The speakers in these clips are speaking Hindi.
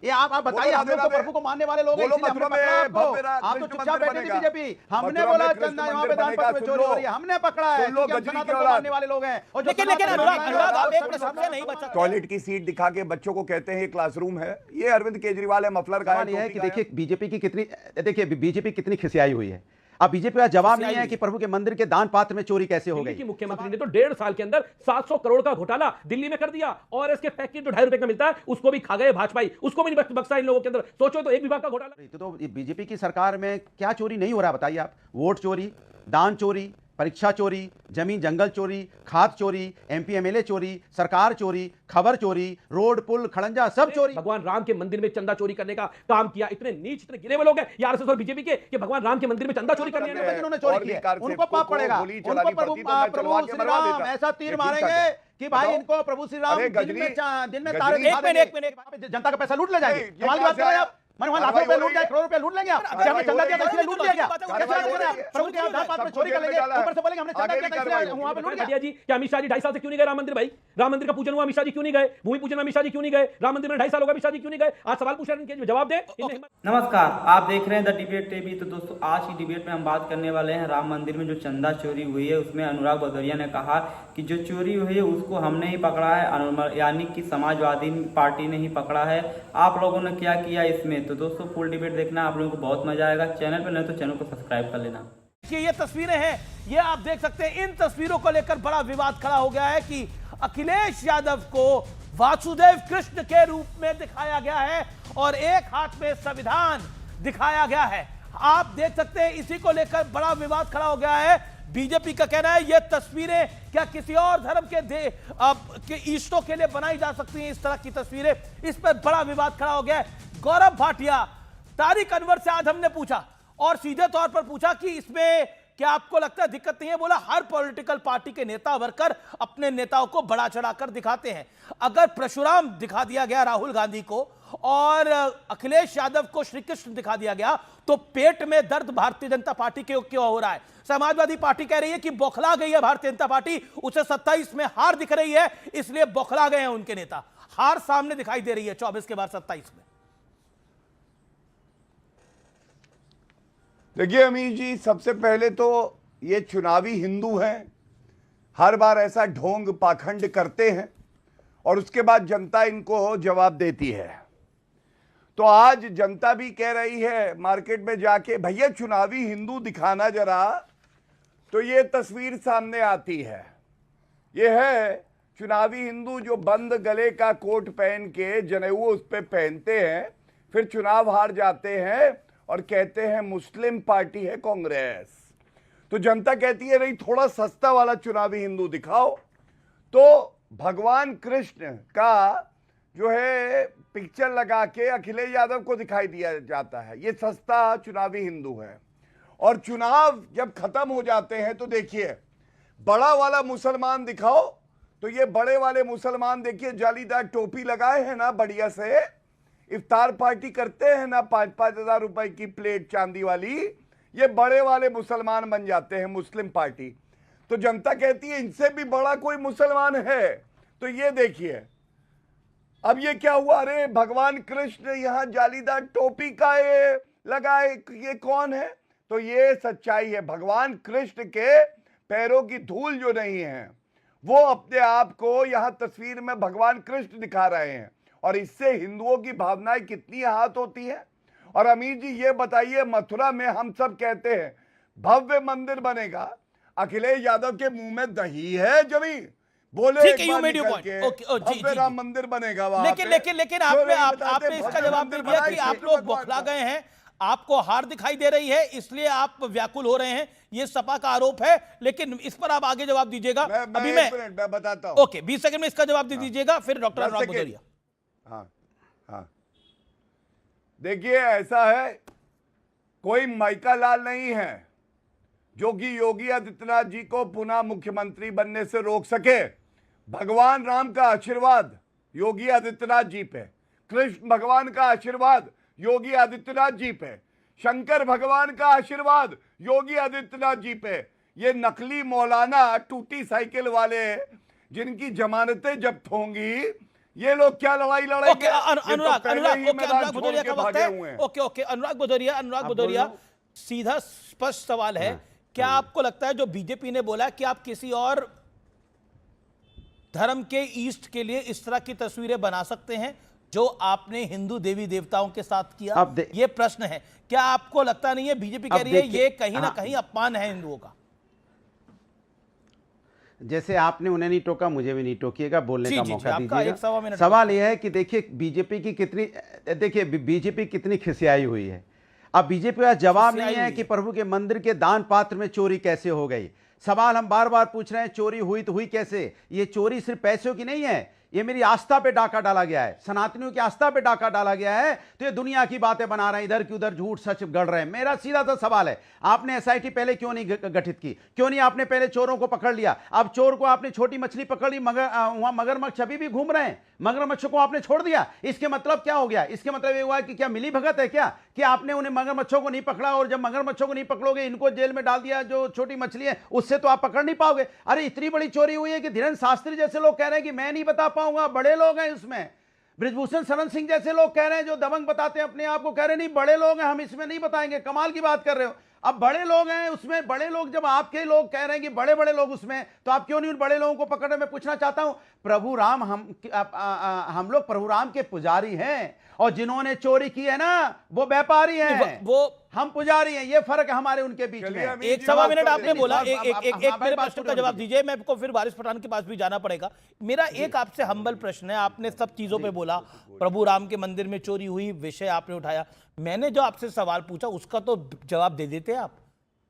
ये आप बताइए, हम लोग तो प्रभु को मानने वाले लोग हैं, इसलिए हमने पकड़ा आपको। आप तो चुपचाप बैठे थे बीजेपी, हमने बोला चंदा यहाँ पे दान पत्र में चोरी हो रही है, हमने पकड़ा है, क्योंकि हम सनातन को मानने वाले लोग हैं। और लेकिन अनुराग आप एक प्रश्न से नहीं बचा। टॉयलेट की सीट दिखा के बच्चों को कहते हैं ये क्लासरूम है, ये अरविंद केजरीवाल है, मफलर का है कि देखिए बीजेपी की कितनी, देखिए बीजेपी कितनी खिसियाई हुई है। अब बीजेपी का जवाब नहीं है कि प्रभु के मंदिर के दान पात्र में चोरी कैसे हो गई। मुख्यमंत्री ने तो 1.5 साल के अंदर 700 करोड़ का घोटाला दिल्ली में कर दिया, और इसके पैकेट जो ₹2.5 का मिलता है उसको भी खा गए भाजपाई, उसको भी नहीं बख्शा इन लोगों के अंदर। सोचो तो एक विभाग का घोटाला। तो बीजेपी की सरकार में क्या चोरी नहीं हो रहा बताइए आप? वोट चोरी, दान चोरी, परीक्षा चोरी, जमीन जंगल चोरी, खाद चोरी, एमपी एमएलए चोरी, सरकार चोरी, खबर चोरी, रोड पुल खड़ंजा सब चोरी। भगवान राम के मंदिर में चंदा चोरी करने का काम किया। इतने नीच, इतने गिरे हुए लोग हैं आरएसएस और बीजेपी के कि भगवान राम के मंदिर में चंदा चोरी करने उन्होंने चोरी किया, उनको पाप पड़ेगा, उनको प्रभु श्री राम ऐसा तीर मारेंगे कि भाई इनको प्रभु श्री राम दिन में तारे दिखा देंगे। एक मिनट, जनता का पैसा लूट ले जाएंगे, कमाल की बात कर रहे हैं आप। मैंने वहां लाखों रुपए लूट जाए, करोड़ रुपए लूट लेंगे आप। हमने चंदा दिया था इसलिए लूट लिया क्या? प्रभु के दान पात्र में चोरी कर लेंगे, ऊपर से बोलेंगे हमने चंदा दिया था इसलिए वहां पे लूट गया जी। क्या अमित शाह जी 2.5 साल से क्यों नहीं गए राम मंदिर? भाई राम मंदिर का पूजन हुआ, अमित शाह जी क्यों नहीं गए? भूमि पूजन में अमित शाह जी क्यों नहीं गए? राम मंदिर में 2.5 साल हो गए, अमित शाह जी क्यों नहीं गए? आज सवाल पूछ रहे हैं, जवाब दें। नमस्कार, आप देख रहे हैं द डिबेट टीवी। तो दोस्तों आज की डिबेट में हम बात करने वाले हैं राम मंदिर में जो चंदा चोरी हुई है, उसमें अनुराग भदौरिया ने कहा कि जो चोरी हुई है उसको हमने ही पकड़ा है, यानी कि समाजवादी पार्टी ने ही पकड़ा है। आप लोगों ने क्या किया इसमें? तो दोस्तों फुल डिबेट देखना, आप लोगों को बहुत मजा आएगा। चैनल पर नहीं तो चैनल को सब्सक्राइब कर लेना। ये तस्वीरें हैं, ये आप देख सकते हैं। इन तस्वीरों को लेकर बड़ा विवाद खड़ा हो गया है कि अखिलेश यादव को वासुदेव कृष्ण के रूप में दिखाया गया है और एक हाथ में संविधान दिखाया गया है। आप देख सकते हैं, इसी को लेकर बड़ा विवाद खड़ा हो गया है। बीजेपी का कहना है ये तस्वीरें क्या किसी और धर्म के इष्टों के लिए बनाई जा सकती हैं, इस तरह की तस्वीरें, इस पर बड़ा विवाद खड़ा हो गया है। गौरव भाटिया, तारिक अनवर से आज हमने पूछा और सीधे तौर पर पूछा कि इसमें क्या आपको लगता है दिक्कत नहीं है? बोला हर पॉलिटिकल पार्टी के नेता वर्कर अपने नेताओं को बड़ा चढ़ाकर दिखाते हैं। अगर परशुराम दिखा दिया गया राहुल गांधी को और अखिलेश यादव को श्री कृष्ण दिखा दिया गया, तो पेट में दर्द भारतीय जनता पार्टी के क्यों हो रहा है? समाजवादी पार्टी कह रही है कि बौखला गई है भारतीय जनता पार्टी, उसे 27 में हार दिख रही है, इसलिए बौखला गए हैं उनके नेता। हार सामने दिखाई दे रही है 24 के बाद 27 में। देखिए अमीर जी, सबसे पहले तो ये चुनावी हिंदू हैं, हर बार ऐसा ढोंग पाखंड करते हैं और उसके बाद जनता इनको जवाब देती है। तो आज जनता भी कह रही है मार्केट में जाके, भैया चुनावी हिंदू दिखाना जरा, तो ये तस्वीर सामने आती है। ये है चुनावी हिंदू जो बंद गले का कोट पहन के जनेऊ उस पे पहनते हैं, फिर चुनाव हार जाते हैं और कहते हैं मुस्लिम पार्टी है कांग्रेस। तो जनता कहती है नहीं, थोड़ा सस्ता वाला चुनावी हिंदू दिखाओ। तो भगवान कृष्ण का जो है पिक्चर लगा के अखिलेश यादव को दिखाई दिया जाता है, ये सस्ता चुनावी हिंदू है। और चुनाव जब खत्म हो जाते हैं तो देखिए बड़ा वाला मुसलमान दिखाओ, तो ये बड़े वाले मुसलमान देखिए जालीदार टोपी लगाए हैं ना, बढ़िया से इफ्तार पार्टी करते हैं ना, 5-5 हजार रुपए की प्लेट चांदी वाली, ये बड़े वाले मुसलमान बन जाते हैं मुस्लिम पार्टी। तो जनता कहती है इनसे भी बड़ा कोई मुसलमान है। तो ये देखिए अब ये क्या हुआ, अरे भगवान कृष्ण यहाँ जालीदार टोपी का ये लगाए, ये कौन है? तो ये सच्चाई है, भगवान कृष्ण के पैरों की धूल जो नहीं है वो अपने आप को यहाँ तस्वीर में भगवान कृष्ण दिखा रहे हैं, और इससे हिंदुओं की भावनाएं कितनी आहत होती है। और अमीर जी ये बताइए, मथुरा में हम सब कहते हैं भव्य मंदिर बनेगा, अखिलेश यादव के मुंह में दही है जमी, बोले भव्य राम मंदिर बनेगा वहां। लेकिन आपने इसका जवाब दे दिया कि आप लोग बौखला गए हैं, आपको हार दिखाई दे रही है, इसलिए आप व्याकुल हो रहे हैं, ये सपा का आरोप है। लेकिन इस पर आप आगे जवाब दीजिएगा। अभी मैं बताता हूं। ओके, 20 सेकंड में इसका जवाब दे दीजिएगा, फिर डॉक्टर अनुराग भदौरिया। हाँ, देखिए ऐसा है, कोई माइका लाल नहीं है जो कि योगी आदित्यनाथ जी को पुनः मुख्यमंत्री बनने से रोक सके। भगवान राम का आशीर्वाद योगी आदित्यनाथ जी पे, कृष्ण भगवान का आशीर्वाद योगी आदित्यनाथ जी पे, शंकर भगवान का आशीर्वाद योगी आदित्यनाथ जी पे। ये नकली मौलाना टूटी साइकिल वाले जिनकी जमानतें जब्त होंगी, ये लोग क्या लड़ाई लड़ाई ओके अनुराग भदौरिया का वक्त है। ओके अनुराग भदौरिया सीधा स्पष्ट सवाल है, क्या आपको लगता है जो बीजेपी ने बोला कि आप किसी और धर्म के ईस्ट के लिए इस तरह की तस्वीरें बना सकते हैं जो आपने हिंदू देवी देवताओं के साथ किया? ये प्रश्न है, क्या आपको लगता नहीं है बीजेपी कह रही है ये कहीं ना कहीं अपमान है हिंदुओं का? जैसे आपने उन्हें नहीं टोका, मुझे भी नहीं टोकिएगा, बोलने का मौका दीजिएगा। दीजिएगा। सवाल यह है कि देखिए बीजेपी कितनी खिसियाई हुई है। अब बीजेपी का जवाब नहीं है कि प्रभु के मंदिर के दान पात्र में चोरी कैसे हो गई। सवाल हम बार बार पूछ रहे हैं, चोरी हुई तो हुई कैसे? ये चोरी सिर्फ पैसों की नहीं है, ये मेरी आस्था पे डाका डाला गया है, सनातनियों की आस्था पे डाका डाला गया है। तो ये दुनिया की बातें बना रहे हैं, इधर की उधर झूठ सच गढ़ रहे हैं। मेरा सीधा सा सवाल है, आपने एसआईटी पहले क्यों नहीं गठित की? क्यों नहीं आपने पहले चोरों को पकड़ लिया? अब चोर को आपने छोटी मछली पकड़ ली, मगर वहां मगरमच्छ अभी भी घूम रहे हैं, मगरमच्छ को आपने छोड़ दिया। इसके मतलब क्या हो गया? इसके मतलब ये हुआ कि क्या मिली भगत है क्या कि आपने उन्हें मगरमच्छों को नहीं पकड़ा, और जब मगरमच्छों को नहीं पकड़ोगे इनको जेल में डाल दिया, जो छोटी मछली है उससे तो आप पकड़ नहीं पाओगे। अरे इतनी बड़ी चोरी हुई है कि धीरेन्द्र शास्त्री जैसे लोग कह रहे हैं कि मैं नहीं बता पाऊंगा, बड़े लोग हैं इसमें। बृजभूषण शरण सिंह जैसे लोग कह रहे हैं, जो दबंग बताते हैं अपने आप को, कह रहे नहीं बड़े लोग हैं, हम इसमें नहीं बताएंगे। कमाल की बात कर रहे हो। अब बड़े लोग हैं उसमें, बड़े लोग जब आपके लोग कह रहे हैं कि बड़े बड़े लोग उसमें, तो आप क्यों नहीं उन बड़े लोगों को पकड़ रहे? मैं पूछना चाहता हूं, प्रभु राम हम लोग प्रभु राम के पुजारी हैं, और जिन्होंने चोरी की है ना वो व्यापारी हैं, वो हम पुजारी हैं। ये फर्क है हमारे उनके बीच में। एक सवा मिनट आपने बोला, एक मेरे प्रश्न का जवाब दीजिए, मैं आपको फिर वारिस पठान के पास भी जाना पड़ेगा। मेरा एक आपसे हम्बल प्रश्न है, आपने सब चीजों पे बोला, प्रभु राम के मंदिर में चोरी हुई विषय आपने उठाया, मैंने जो आपसे सवाल पूछा उसका तो जवाब दे देते आप।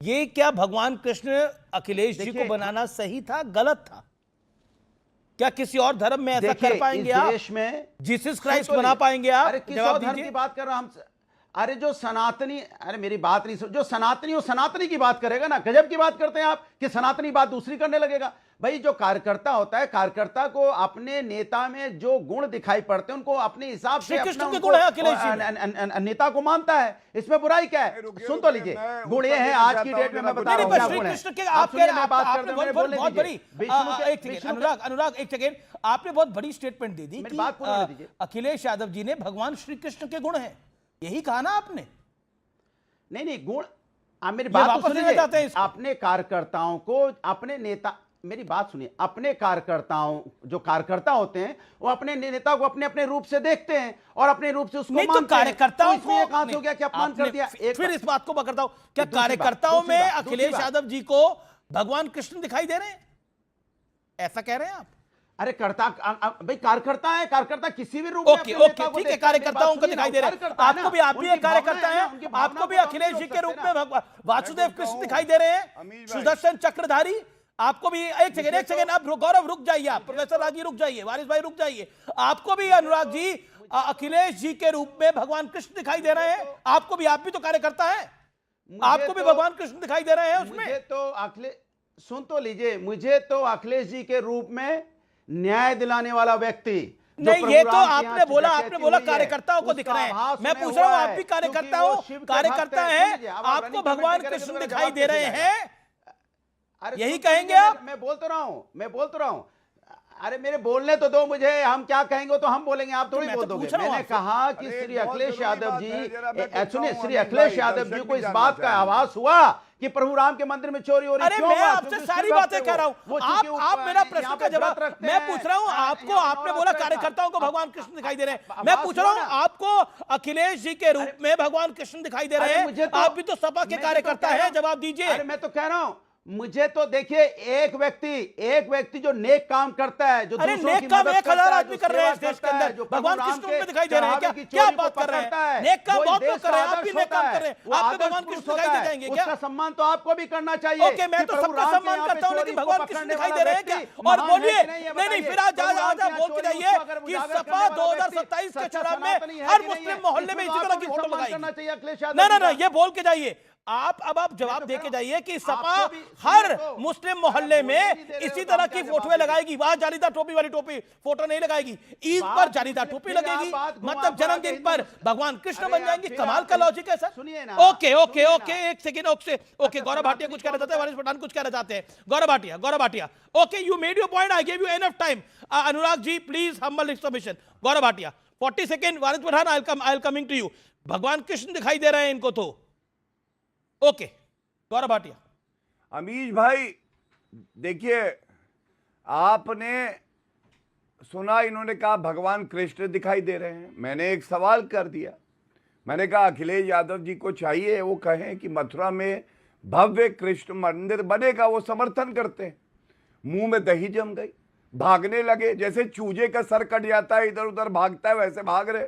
ये क्या भगवान कृष्ण अखिलेश जी को बनाना सही था, गलत था? क्या किसी और धर्म में ऐसा कर पाएंगे आप? देश में जीसस क्राइस्ट बना पाएंगे आप? अरे किस और धर्म की बात कर रहा हूं हम? अरे जो सनातनी, अरे मेरी बात नहीं, जो सनातनी हो सनातनी की बात करेगा ना। गजब की बात करते हैं आप कि सनातनी बात दूसरी करने लगेगा। भाई जो कार्यकर्ता होता है, कार्यकर्ता को अपने नेता में जो गुण दिखाई पड़ते हैं उनको अपने हिसाब से नेता को मानता है। इसमें बुराई क्या है? सुन तो लीजिए, गुण ये है आज की डेट में मैं बता रहा हूं क्या गुण है। अनुराग एक सेकेंड, आपने बहुत बड़ी स्टेटमेंट दे दी कि अखिलेश यादव जी ने भगवान श्री कृष्ण के गुण हैं, यही कहा ना आपने? नहीं गुण, आप मेरी बात सुनिए। अपने कार्यकर्ताओं को, अपने नेता, मेरी बात सुनिए, अपने कार्यकर्ताओं, जो कार्यकर्ता होते हैं वो अपने नेता को अपने अपने रूप से देखते हैं और अपने रूप से उसको मानते हैं। कार्यकर्ताओं को कहां से हो गया कि अपमान कर दिया? फिर इस बात को पकड़ता हूं, क्या कार्यकर्ताओं में अखिलेश यादव जी को भगवान कृष्ण दिखाई दे रहे हैं, ऐसा कह रहे हैं आप? अरे भाई कार्यकर्ता है, कार्यकर्ता किसी भी रूप में ठीक है, कार्यकर्ताओं को दिखाई दे रहे हैं। आपको भी, आप भी एक कार्यकर्ता हैं, आपको भी अखिलेश जी के रूप में वासुदेव कृष्ण दिखाई दे रहे हैं, सुदर्शन चक्रधारी। आपको भी, एक सेकेंड आप गौरव रुक जाइए, आप प्रोफेसर रागी रुक जाइए, वारिस भाई रुक जाइए। आपको भी अनुराग जी अखिलेश जी के रूप में भगवान कृष्ण दिखाई दे रहे हैं? आपको भी, आप भी तो कार्यकर्ता है, आपको भी भगवान कृष्ण दिखाई दे रहे हैं उसमें? तो सुन तो लीजिए, मुझे तो अखिलेश जी के रूप में न्याय दिलाने वाला व्यक्ति नहीं, ये तो आपने बोला कार्यकर्ताओं को दिख रहे हैं। मैं पूछ रहा हूं, आप भी कार्यकर्ता हैं, आपको भगवान कृष्ण दिखाई दे रहे हैं, यही कहेंगे आप? मैं बोल तो रहा हूं। अरे मेरे बोलने तो दो मुझे, हम क्या कहेंगे तो हम बोलेंगे, आप थोड़ी बोल दोगे। मैंने कहा कि श्री अखिलेश यादव जी, सुनिए, श्री अखिलेश यादव जी को इस बात का आभास हुआ कि प्रभु राम के मंदिर में चोरी हो रही है। अरे मैं आपसे सारी बातें कह रहा हूं, आप मेरा प्रश्न का जवाब, मैं पूछ रहा हूं आपको, आपने बोला कार्यकर्ताओं को भगवान कृष्ण दिखाई दे रहे हैं, मैं पूछ रहा हूं आपको अखिलेश जी के रूप में भगवान कृष्ण दिखाई दे रहे हैं? आप भी तो सपा के कार्यकर्ता हैं, जवाब दीजिए। अरे मैं तो कह रहा हूं, मुझे तो देखिए, एक व्यक्ति जो नेक काम करता है, जो नेक काम 1000 आदमी कर रहे हैं इस देश के अंदर, भगवान कृष्ण में दिखाई दे रहे हैं क्या बात कर रहे हैं? नेक काम बहुत लोग कर रहे हैं, आप भी नेक काम कर रहे हैं, आप भगवान कृष्ण दिखाई दे जाएंगे क्या? उसका सम्मान तो आपको भी करना चाहिए। ओके, मैं तो सबका सम्मान करता हूं, लेकिन भगवान कृष्ण दिखाई दे रहे हैं क्या? और बोलिए, नहीं फिर आज बोल के जाइए कि सपा 2027 के चुनाव में हर मुस्लिम मोहल्ले में इसी तरह की फोटो लगाएगी। ना, ये बोल के जाइए, अब आप जवाब देके जाइए कि सपा हर मुस्लिम मोहल्ले में इसी तरह की फोटोएं लगाएगी, वहां जालीदार टोपी वाली टोपी फोटो नहीं लगाएगी, ईद पर जालीदार टोपी लगेगी, मतलब जन्मदिन पर भगवान कृष्ण बन जाएंगे। कमाल का लॉजिक है सर। सुनिए ना। ओके ओके ओके, एक सेकंड। ओके, गौरव भाटिया कुछ कहना चाहते हैं, वारिस पठान कुछ कहना चाहते हैं। Gaurav Bhatia, okay, you made your point, I give you enough time. Anurag ji please humble submission. Gaurav Bhatia 40 second, Waris Pathan I am coming to you. भगवान कृष्ण दिखाई दे रहे हैं इनको तो। ओके, गौरव भाटिया। अमीश भाई देखिए, आपने सुना इन्होंने कहा भगवान कृष्ण दिखाई दे रहे हैं। मैंने एक सवाल कर दिया, मैंने कहा अखिलेश यादव जी को चाहिए वो कहें कि मथुरा में भव्य कृष्ण मंदिर बनेगा, वो समर्थन करते हैं। मुंह में दही जम गई, भागने लगे, जैसे चूजे का सर कट जाता है इधर उधर भागता है वैसे भाग रहे।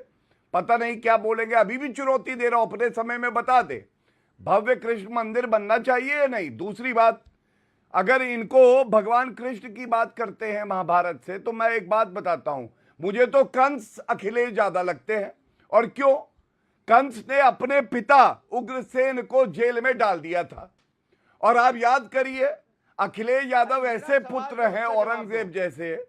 पता नहीं क्या बोलेंगे, अभी भी चुनौती दे रहा हूं, अपने समय में बता दे भव्य कृष्ण मंदिर बनना चाहिए या नहीं। दूसरी बात, अगर इनको भगवान कृष्ण की बात करते हैं महाभारत से, तो मैं एक बात बताता हूं, मुझे तो कंस अखिलेश ज्यादा लगते हैं। और क्यों? कंस ने अपने पिता उग्रसेन को जेल में डाल दिया था। और आप याद करिए, अखिलेश यादव ऐसे पुत्र हैं औरंगजेब जैसे,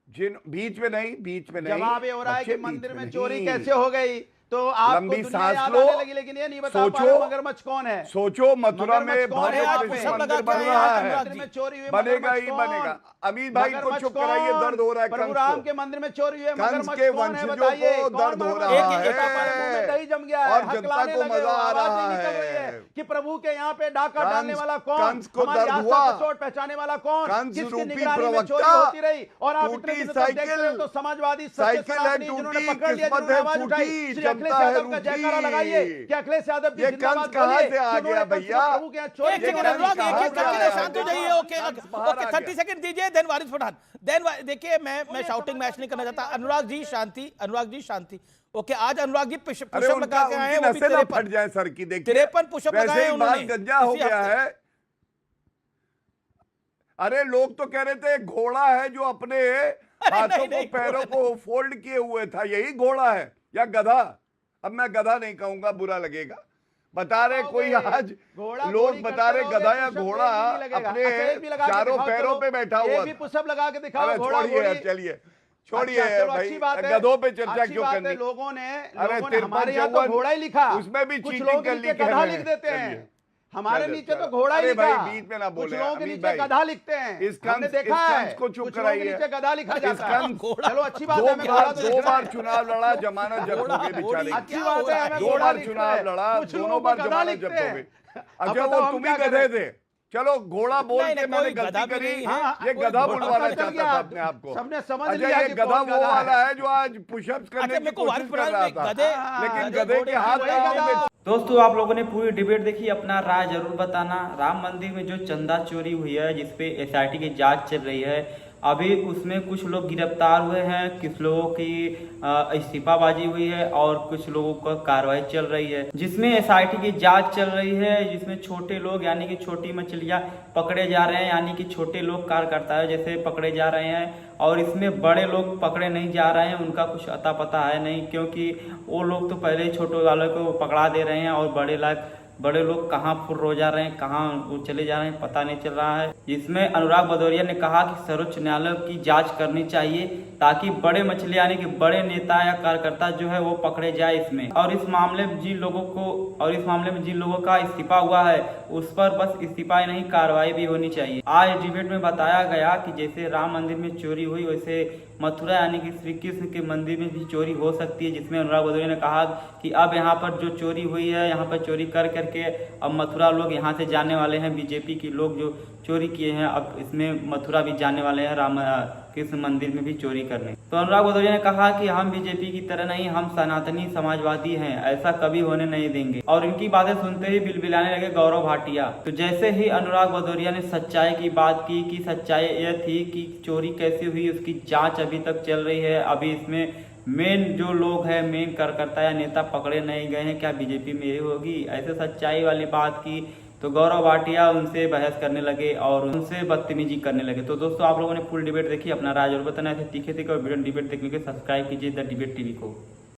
जिन बीच में नहीं जवाब ये हो रहा है कि मंदिर में चोरी कैसे हो गई, तो आपको लंबी दुनिया सांस याद लो, आने लगी, लेकिन ये नहीं बता पा रहे मगरमच्छ कौन है। सोचो मथुरा में मगरमच्छ कौन है? भव्य आप कृष्ण सब मंदिर लगा बन के रहा आए, है, मंदिर में चोरी हुई, बनेगा मगरमच्छ ही कौन? बनेगा। अमीर भाई को मगरमच्छ चुप कराइए, कौन? दर्द हो रहा है कंस परशुराम को। के मंदिर में चोरी हुई है, कंस मगरमच्छ के कौन है वंशजों बताइए। को कौन दर्द हो मगरमच्छ? रहा मुंह में है दही जम गया है, और जनता हकलाने को लगे, मजा आ आवाज रहा नहीं निकल रही है कि प्रभु के यहाँ पे डाका कंस- डालने वाला कौन, कंस को हमारी दर्द आस्था हुआ। को चोट पहचाने वाला कौन, कंस किसकी रूपी निगरानी में चोरी प्रवक्ता, होती रही। और आप इतने टूटी दिनों तक देखते रहे तो समाजवादी सच्चे साइकिल है सनातनी जिन्होंने टूटी, पकड़ लिया, किस्मत जिन्होंने है आवाज उठाई, फूटी, श्री अखिलेश जनता है यादव का जयकारा लगाइए रूठी। कि अखिलेश यादव की ये जिंदाबाद कंस कहाँ बोलिए से आ कि गया उन्होंने भैया? प्रभु के यहाँ चोरी एक सेकंड की अनुराग, कहा एक जा रहा करके है। शांत हो जाइए। ओके कंस बाहर ओके, आ 30 गया। सेकंड दीजिए, देन वारिस पठान। देन देखिए, मैं शाउटिंग मैच नहीं करना चाहता। अनुराग जी शांति, अनुराग जी शांति। ओके, आज अनुराग जी पुशअप लगा के आए हैं, वो भी नसें ना फट जाए सर की। देखिए 53 पुशअप लगाए हैं बाल उन्होंने गंजा हो इसी गया हफ्ते। है। अरे लोग तो कह रहे थे घोड़ा है जो अपने हाथों को पैरों को फोल्ड किए हुए था, यही घोड़ा है या गधा? अब मैं गधा नहीं कहूंगा, बुरा लगेगा। बता रहे कोई आज लोग बता रहे गधा या घोड़ा अपने चारों पैरों पे बैठा हुआ था। पुशअप लगा के दिखाओ। अरे छोड़िए, चलिए छोड़िए भाई, गधों पे चर्चा क्यों करनी। लोगों ने अरे हमारे यहाँ तो घोड़ा ही लिखा, उसमें भी कुछ चीटिंग लोग कर नीचे ली गधा लिख देते हैं, हमारे नीचे तो घोड़ा ही लिखा। भाई बीच में ना बोले, कुछ लोगों के अमित नीचे भाई। गधा लिखते हैं, इस हमने कंस देखा है। को चुप कुछ लोगों के कराइए। नीचे गधा लिखा जाता है। घोड़ा- चलो अच्छी बात है, हमें घोड़ा तो दो लिखा बार है। चुनाव लड़ा, जमानत जब्त हो गई बेचारे। अच्छी बात है, हमें दो घोड़ा बार लिखते चुनाव हैं। लड़ा, कुछ दोनों लोगों बार को गधा जमानत लिखते जब्त हो हैं। गई। अब अच्छा बताओ वो हम तुम ही क्या गधे करें? थे। चलो घोड़ा बोल नहीं, के नहीं, मैंने कोई गलती गधा भी करी, नहीं है। ये गधा कोई बुलवाना चल चाहता गया। था अपने आप को। सबने समझ अच्छा लिया ये कि गधा कौन वो गधा वाला है। है जो आज पुशअप्स करने अच्छा, की मेरे को वारिस कोशिश कर रहा पठान था, गधे लेकिन गधे के हाथ वही में गधा। दोस्तों आप लोगों ने पूरी डिबेट देखी, अपना राय जरूर बताना। राम मंदिर में जो चंदा चोरी हुई है, जिसपे एसआईटी की जांच चल रही है, अभी उसमें कुछ लोग गिरफ्तार हुए हैं, कुछ लोगों की इस्तीफाबाजी हुई है और कुछ लोगों का कार्रवाई चल रही है, जिसमें एसआईटी की जांच चल रही है, जिसमें छोटे लोग यानी कि छोटी मछलियां पकड़े जा रहे हैं, यानी कि छोटे लोग कार्यकर्ता है जैसे पकड़े जा रहे हैं, और इसमें बड़े लोग पकड़े नहीं जा रहे हैं। उनका कुछ अता पता है नहीं, क्योंकि वो लोग तो पहले ही छोटे वालों को पकड़ा दे रहे हैं और बड़े लोग कहाँ फुर्र हो जा रहे हैं, कहाँ वो चले जा रहे हैं, पता नहीं चल रहा है। जिसमें अनुराग भदौरिया ने कहा कि सर्वोच्च न्यायालय की जांच करनी चाहिए ताकि बड़े मछली यानी कि बड़े नेता या कार्यकर्ता जो है वो पकड़े जाए इसमें। और इस मामले में जिन लोगों का इस्तीफा हुआ है उस पर बस इस्तीफा ही नहीं, कार्रवाई भी होनी चाहिए। आज डिबेट में बताया गया कि जैसे राम मंदिर में चोरी हुई, वैसे मथुरा यानी कि श्री कृष्ण के मंदिर में भी चोरी हो सकती है। जिसमें अनुराग भदौरिया ने कहा कि अब यहाँ पर जो चोरी हुई है, यहाँ पर चोरी कर करके अब मथुरा लोग यहाँ से जाने वाले हैं, बीजेपी के लोग जो चोरी किए हैं अब इसमें मथुरा भी जाने वाले हैं, राम कृष्ण मंदिर में भी चोरी करने। तो अनुराग भदौरिया ने कहा कि हम बीजेपी की तरह नहीं, हम सनातनी समाजवादी हैं, ऐसा कभी होने नहीं देंगे। और इनकी बातें सुनते ही बिलबिलाने लगे गौरव भाटिया। तो जैसे ही अनुराग भदौरिया ने सच्चाई की बात की कि सच्चाई यह थी कि चोरी कैसे हुई, उसकी जांच अभी तक चल रही है, अभी इसमें मेन जो लोग हैं, मेन कार्यकर्ता या नेता पकड़े नहीं गए हैं, क्या बीजेपी में ये होगी, ऐसे सच्चाई वाली बात की तो गौरव भाटिया उनसे बहस करने लगे और उनसे बदतमीजी करने लगे। तो दोस्तों आप लोगों ने फुल डिबेट देखी, अपना राय जरूर बताना। ऐसे तीखे और वीडियो डिबेट देखने के सब्सक्राइब कीजिए द डिबेट टीवी को।